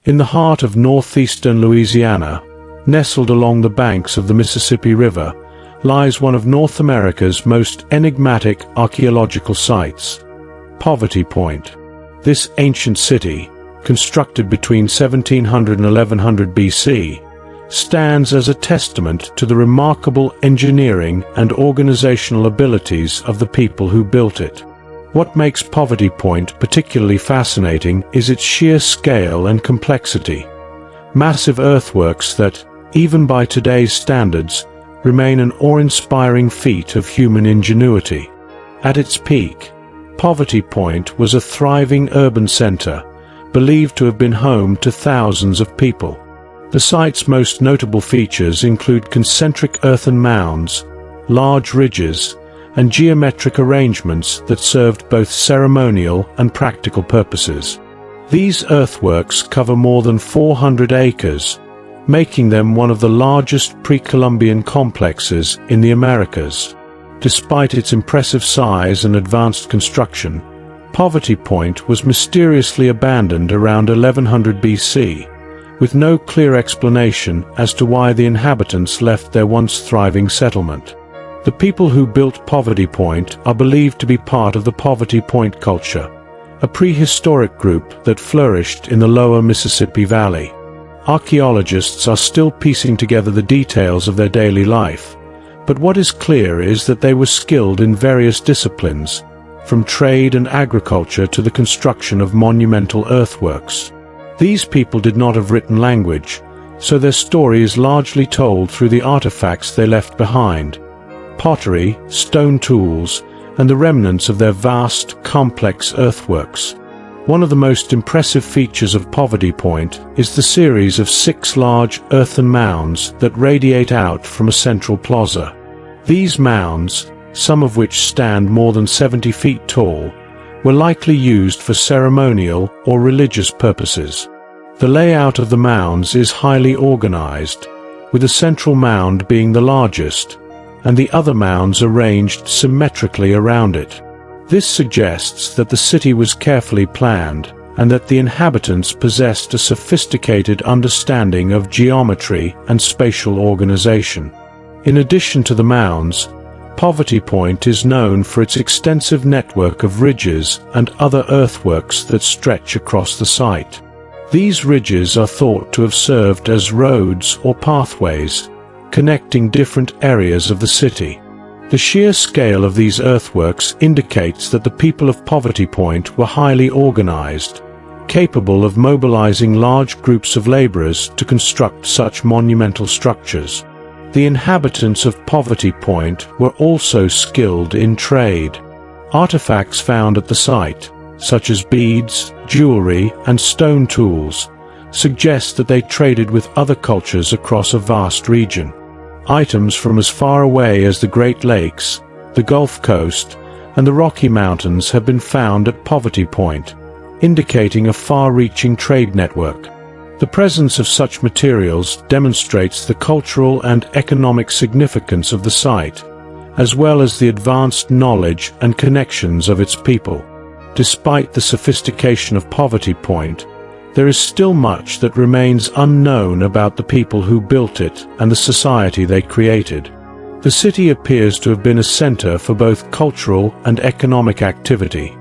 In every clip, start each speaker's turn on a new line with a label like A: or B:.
A: In the heart of northeastern Louisiana, nestled along the banks of the Mississippi River, lies one of North America's most enigmatic archaeological sites, Poverty Point. This ancient city, constructed between 1700 and 1100 BC, stands as a testament to the remarkable engineering and organizational abilities of the people who built it. What makes Poverty Point particularly fascinating is its sheer scale and complexity. Massive earthworks that, even by today's standards, remain an awe-inspiring feat of human ingenuity. At its peak, Poverty Point was a thriving urban center, believed to have been home to thousands of people. The site's most notable features include concentric earthen mounds, large ridges, and geometric arrangements that served both ceremonial and practical purposes. These earthworks cover more than 400 acres, making them one of the largest pre-Columbian complexes in the Americas. Despite its impressive size and advanced construction, Poverty Point was mysteriously abandoned around 1100 BC, with no clear explanation as to why the inhabitants left their once thriving settlement. The people who built Poverty Point are believed to be part of the Poverty Point culture, a prehistoric group that flourished in the lower Mississippi Valley. Archaeologists are still piecing together the details of their daily life, but what is clear is that they were skilled in various disciplines, from trade and agriculture to the construction of monumental earthworks. These people did not have written language, so their story is largely told through the artifacts they left behind: pottery, stone tools, and the remnants of their vast, complex earthworks. One of the most impressive features of Poverty Point is the series of 6 large earthen mounds that radiate out from a central plaza. These mounds, some of which stand more than 70 feet tall, were likely used for ceremonial or religious purposes. The layout of the mounds is highly organized, with a central mound being the largest, and the other mounds arranged symmetrically around it. This suggests that the city was carefully planned, and that the inhabitants possessed a sophisticated understanding of geometry and spatial organization. In addition to the mounds, Poverty Point is known for its extensive network of ridges and other earthworks that stretch across the site. These ridges are thought to have served as roads or pathways, connecting different areas of the city. The sheer scale of these earthworks indicates that the people of Poverty Point were highly organized, capable of mobilizing large groups of laborers to construct such monumental structures. The inhabitants of Poverty Point were also skilled in trade. Artifacts found at the site, such as beads, jewelry, and stone tools, suggest that they traded with other cultures across a vast region. Items from as far away as the Great Lakes, the Gulf Coast, and the Rocky Mountains have been found at Poverty Point, indicating a far-reaching trade network. The presence of such materials demonstrates the cultural and economic significance of the site, as well as the advanced knowledge and connections of its people. Despite the sophistication of Poverty Point, there is still much that remains unknown about the people who built it and the society they created. The city appears to have been a center for both cultural and economic activity,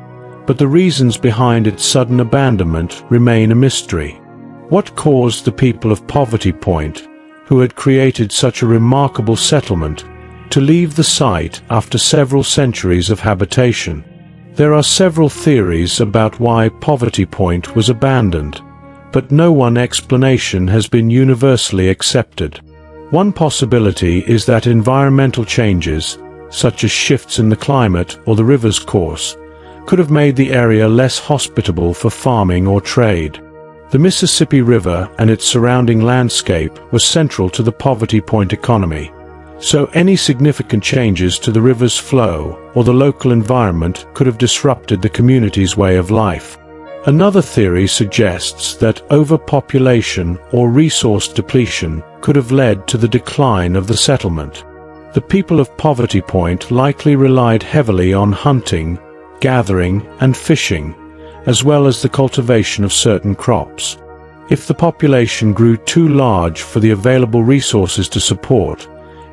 A: but the reasons behind its sudden abandonment remain a mystery. What caused the people of Poverty Point, who had created such a remarkable settlement, to leave the site after several centuries of habitation? There are several theories about why Poverty Point was abandoned, but no one explanation has been universally accepted. One possibility is that environmental changes, such as shifts in the climate or the river's course, could have made the area less hospitable for farming or trade. The Mississippi River and its surrounding landscape were central to the Poverty Point economy, so any significant changes to the river's flow or the local environment could have disrupted the community's way of life. Another theory suggests that overpopulation or resource depletion could have led to the decline of the settlement. The people of Poverty Point likely relied heavily on hunting, gathering, and fishing, as well as the cultivation of certain crops. If the population grew too large for the available resources to support,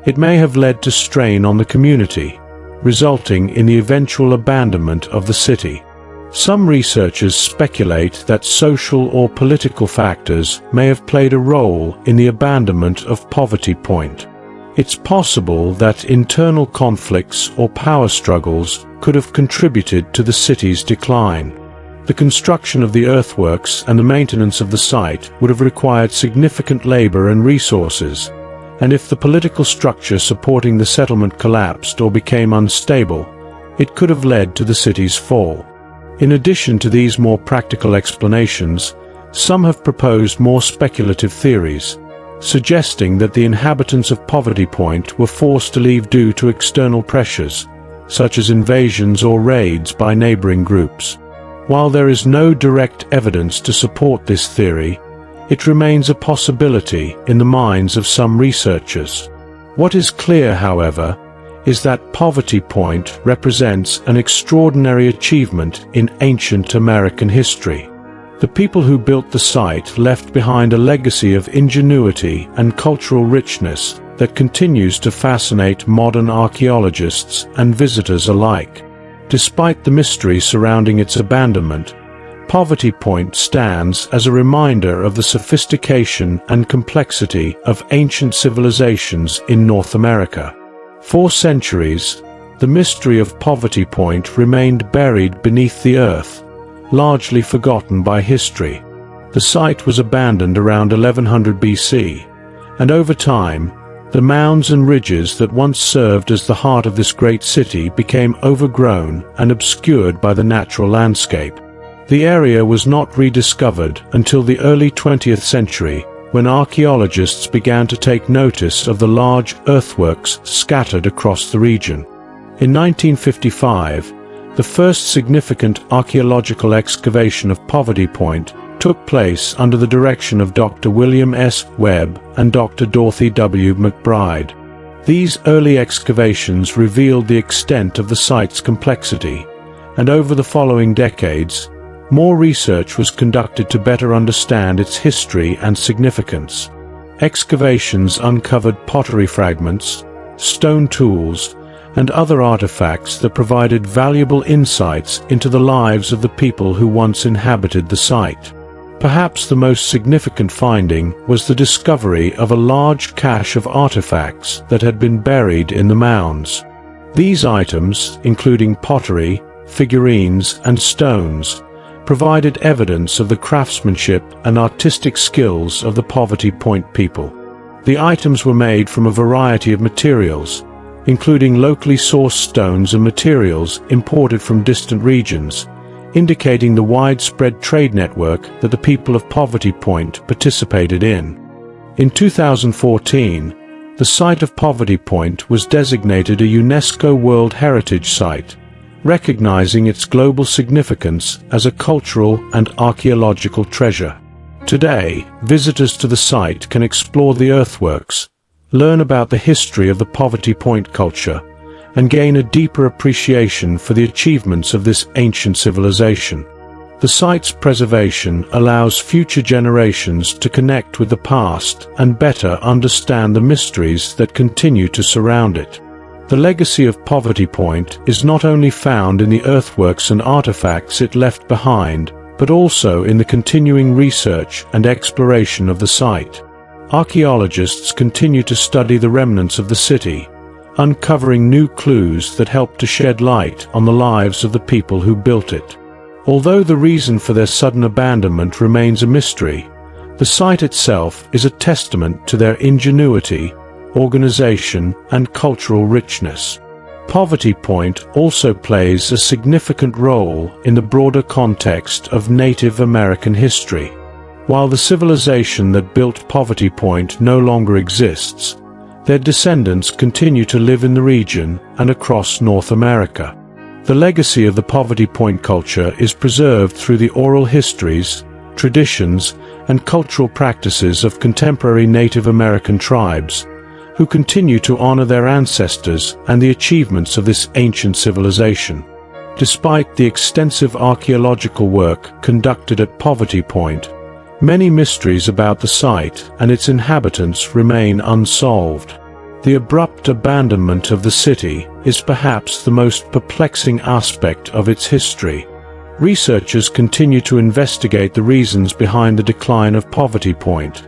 A: it may have led to strain on the community, resulting in the eventual abandonment of the city. Some researchers speculate that social or political factors may have played a role in the abandonment of Poverty Point. It's possible that internal conflicts or power struggles could have contributed to the city's decline. The construction of the earthworks and the maintenance of the site would have required significant labor and resources, and if the political structure supporting the settlement collapsed or became unstable, it could have led to the city's fall. In addition to these more practical explanations, some have proposed more speculative theories, suggesting that the inhabitants of Poverty Point were forced to leave due to external pressures, such as invasions or raids by neighboring groups. While there is no direct evidence to support this theory, it remains a possibility in the minds of some researchers. What is clear, however, is that Poverty Point represents an extraordinary achievement in ancient American history. The people who built the site left behind a legacy of ingenuity and cultural richness that continues to fascinate modern archaeologists and visitors alike. Despite the mystery surrounding its abandonment, Poverty Point stands as a reminder of the sophistication and complexity of ancient civilizations in North America. For centuries, the mystery of Poverty Point remained buried beneath the earth, largely forgotten by history. The site was abandoned around 1100 BC, and over time, the mounds and ridges that once served as the heart of this great city became overgrown and obscured by the natural landscape. The area was not rediscovered until the early 20th century, when archaeologists began to take notice of the large earthworks scattered across the region. In 1955, the first significant archaeological excavation of Poverty Point took place under the direction of Dr. William S. Webb and Dr. Dorothy W. McBride. These early excavations revealed the extent of the site's complexity, and over the following decades, more research was conducted to better understand its history and significance. Excavations uncovered pottery fragments, stone tools, and other artifacts that provided valuable insights into the lives of the people who once inhabited the site. Perhaps the most significant finding was the discovery of a large cache of artifacts that had been buried in the mounds. These items, including pottery, figurines, and stones, provided evidence of the craftsmanship and artistic skills of the Poverty Point people. The items were made from a variety of materials, including locally sourced stones and materials imported from distant regions, indicating the widespread trade network that the people of Poverty Point participated in. In 2014, the site of Poverty Point was designated a UNESCO World Heritage Site, recognizing its global significance as a cultural and archaeological treasure. Today, visitors to the site can explore the earthworks, learn about the history of the Poverty Point culture, and gain a deeper appreciation for the achievements of this ancient civilization. The site's preservation allows future generations to connect with the past and better understand the mysteries that continue to surround it. The legacy of Poverty Point is not only found in the earthworks and artifacts it left behind, but also in the continuing research and exploration of the site. Archaeologists continue to study the remnants of the city, uncovering new clues that help to shed light on the lives of the people who built it. Although the reason for their sudden abandonment remains a mystery, the site itself is a testament to their ingenuity, organization, and cultural richness. Poverty Point also plays a significant role in the broader context of Native American history. While the civilization that built Poverty Point no longer exists, their descendants continue to live in the region and across North America. The legacy of the Poverty Point culture is preserved through the oral histories, traditions, and cultural practices of contemporary Native American tribes, who continue to honor their ancestors and the achievements of this ancient civilization. Despite the extensive archaeological work conducted at Poverty Point, Many mysteries about the site and its inhabitants remain unsolved. The abrupt abandonment of the city is perhaps the most perplexing aspect of its history. Researchers continue to investigate the reasons behind the decline of Poverty Point,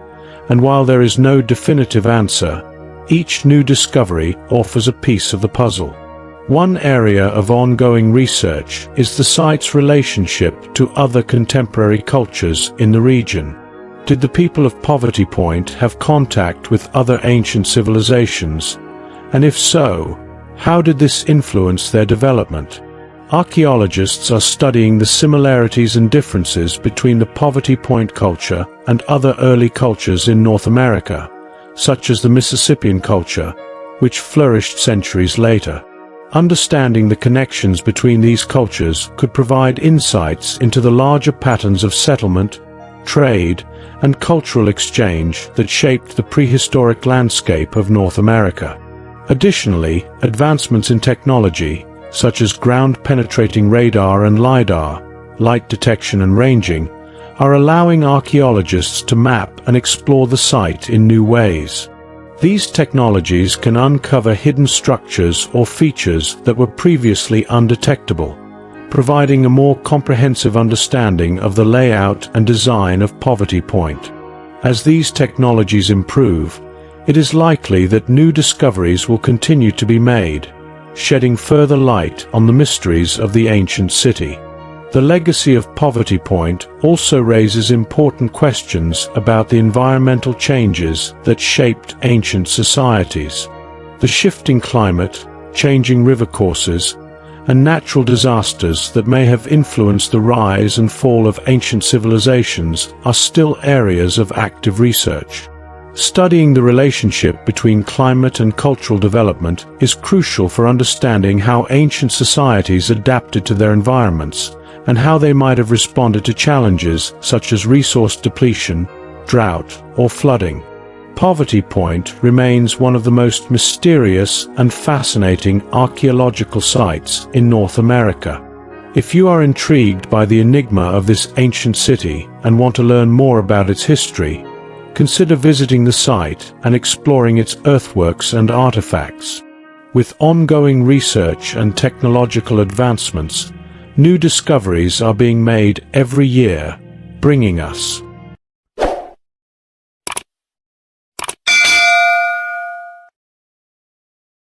A: and while there is no definitive answer, each new discovery offers a piece of the puzzle. One area of ongoing research is the site's relationship to other contemporary cultures in the region. Did the people of Poverty Point have contact with other ancient civilizations? And if so, how did this influence their development? Archaeologists are studying the similarities and differences between the Poverty Point culture and other early cultures in North America, such as the Mississippian culture, which flourished centuries later. Understanding the connections between these cultures could provide insights into the larger patterns of settlement, trade, and cultural exchange that shaped the prehistoric landscape of North America. Additionally, advancements in technology, such as ground-penetrating radar and LiDAR, light detection and ranging, are allowing archaeologists to map and explore the site in new ways. These technologies can uncover hidden structures or features that were previously undetectable, providing a more comprehensive understanding of the layout and design of Poverty Point. As these technologies improve, it is likely that new discoveries will continue to be made, shedding further light on the mysteries of the ancient city. The legacy of Poverty Point also raises important questions about the environmental changes that shaped ancient societies. The shifting climate, changing river courses, and natural disasters that may have influenced the rise and fall of ancient civilizations are still areas of active research. Studying the relationship between climate and cultural development is crucial for understanding how ancient societies adapted to their environments, and how they might have responded to challenges such as resource depletion, drought, or flooding. Poverty Point remains one of the most mysterious and fascinating archaeological sites in North America. If you are intrigued by the enigma of this ancient city and want to learn more about its history, consider visiting the site and exploring its earthworks and artifacts. With ongoing research and technological advancements, new discoveries are being made every year, bringing us